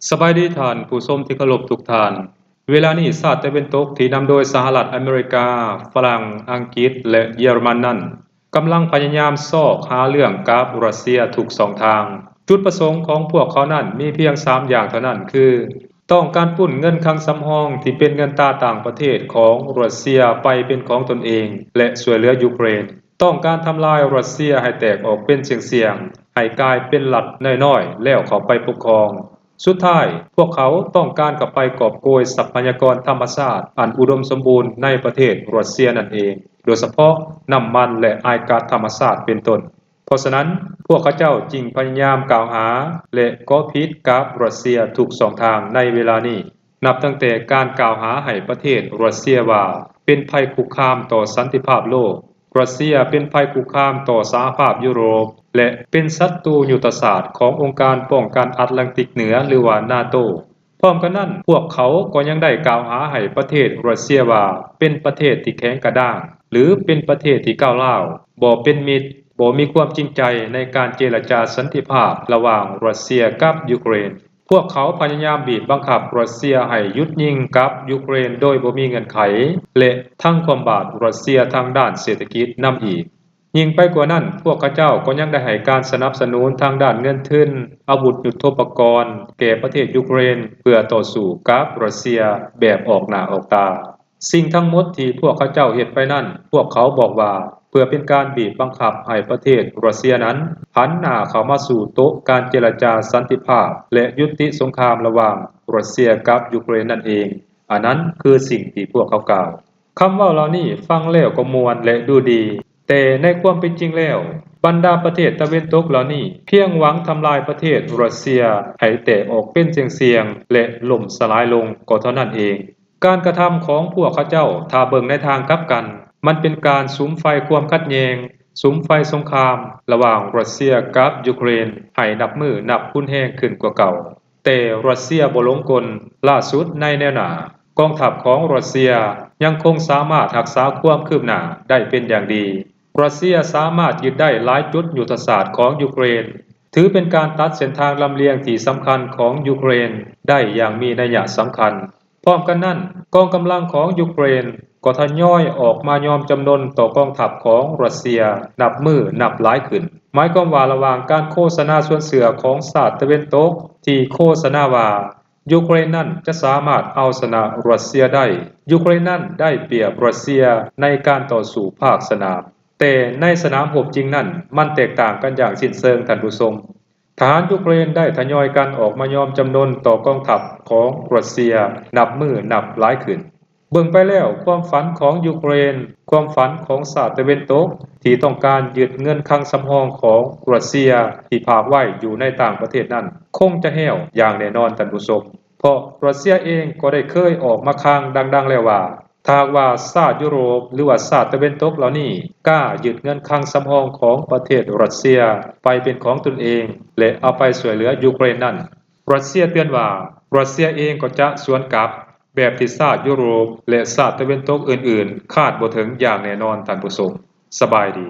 สบายดีท่านผู้ชมที่เคารพทุกท่านเวลานี้ชาติตะวันตกที่นำโดยสหรัฐอเมริกาฝรั่งอังกฤษและเยอรมันนั้นกำลังพยายามซอกหาเรื่องกับรัสเซียทุกสองทางจุดประสงค์ของพวกเขานั้นมีเพียง3อย่างเท่านั้นคือต้องการปุ้นเงินคลังสำรองที่เป็นเงินตราต่างประเทศของรัสเซียไปเป็นของตนเองและช่วยเหลือยูเครนต้องการทำลายรัสเซียให้แตกออกเป็นเสียงๆให้กลายเป็นรัฐน้อยๆแล้วเข้าไปปกครองสุดท้ายพวกเขาต้องการกลับไปกอบโกยทรัพยากรธรรมชาติอันอุดมสมบูรณ์ในประเทศรัสเซียนั่นเองโดยเฉพาะน้ำมันและอากาศธรรมชาติเป็นต้นเพราะฉะนั้นพวกเขาเจ้าจึงพยายามกล่าวหาและก่อพิษกับรัสเซียทุกสองทางในเวลานี้นับตั้งแต่การกล่าวหาให้ประเทศรัสเซียว่าเป็นภัยคุกคามต่อสันติภาพโลกรัสเซียเป็นภัยคุกคามต่อสหภาพยุโรปและเป็นศัตรูยุทธศาสตร์ขององค์การป้องกันแอตแลนติกเหนือหรือว่า NATO พร้อมกันนั้นพวกเขาก็ยังได้กล่าวหาให้ประเทศรัสเซียว่าเป็นประเทศที่แข็งกระด้างหรือเป็นประเทศที่ก้าวร้าวบ่เป็นมิตรบ่มีความจริงใจในการเจรจาสันติภาพระหว่างรัสเซียกับยูเครนพวกเขาพยายามบีบบังคับรัสเซียให้หยุดยิงกับยูเครนโดยบ่มีเงื่อนไขและทั้งความบาดรัสเซียทางด้านเศรษฐกิจนำอีกยิ่งไปกว่านั้นพวกเขาเจ้าก็ยังได้ให้การสนับสนุนทางด้านเงินทุนอาวุธยุทโธปกรณ์แก่ประเทศยูเครนเพื่อต่อสู้กับรัสเซียแบบออกหน้าออกตาสิ่งทั้งหมดที่พวกเขาเจ้าเฮ็ดไปนั้นพวกเขาบอกว่าเพื่อเป็นการบีบบังคับให้ประเทศรัสเซียนั้นหันหน้าเข้ามาสู่โต๊ะการเจรจาสันติภาพและยุติสงครามระหว่างรัสเซียกับยูเครนนั่นเองอันนั้นคือสิ่งที่พวกเขากล่าวคำเว้าเหล่านี้ฟังแล้วก็ม่วนและดูดีแต่ในความเป็นจริงแล้วบรรดาประเทศตะวันตกเหล่านี้เพียงหวังทำลายประเทศรัสเซียให้แตกออกเป็นเสียงๆและล่มสลายลงก็เท่านั้นเองการกระทำของพวกเขาเจ้าถ้าเบิ่งในทางกลับกันมันเป็นการสุมไฟความขัดแย้งสุมไฟสงครามระหว่างรัสเซียกับยูเครนให้นับมือนับคุนแห้งขึ้นกว่าเก่าแต่รัสเซียบ่ลงกลล่าสุดในแนวหน้ากองทัพของรัสเซียยังคงสามารถรักษาความคืบหน้าได้เป็นอย่างดีรัสเซียสามารถยึดได้หลายจุดยุทธศาสตร์ของยูเครนถือเป็นการตัดเส้นทางลำเลียงที่สำคัญของยูเครนได้อย่างมีนัยยะสำคัญพร้อมกันนั้นกองกำลังของยูเครนก็ทยอยออกมายอมจำนนต่อกองทัพของรัสเซียนับมือนับหลายขึ้นหมายความว่าระหว่างการโฆษณาส่วนเสือของชาติตะวันตกที่โฆษณาว่ายูเครนนั้นจะสามารถเอาชนะรัสเซียได้ยูเครนนั้นได้เปรียบรัสเซียในการต่อสู้ภาคสนามแต่ในสนามรบจริงนั้นมันแตกต่างกันอย่างสิ้นเชิงท่านผู้ชมทหารยูเครนได้ทยอยกันออกมายอมจำนนต่อกองทัพของรัสเซียนับมือนับหลายขึ้นเบิ่งไปแล้วความฝันของยูเครนความฝันของชาติตะวันตกที่ต้องการยึดเงินคลังสำรองของรัสเซียที่ฝากไว้อยู่ในต่างประเทศนั้นคงจะแห้วอย่างแน่นอนท่านผู้ชมเพราะรัสเซียเองก็ได้เคยออกมาค้างดังๆแล้วว่าถ้าว่าชาติยุโรปหรือว่าชาติตะวันตกเหล่านี้กล้ายึดเงินคลังสำรองของประเทศรัสเซียไปเป็นของตนเองและเอาไปช่วยเหลือยูเครนนั้นรัสเซียเตือนว่ารัสเซียเองก็จะสวนกลับแบบที่ชาติยุโรปและชาติตะวันตกอื่นๆคาดบ่ถึงอย่างแน่นอนท่านผู้ชมสบายดี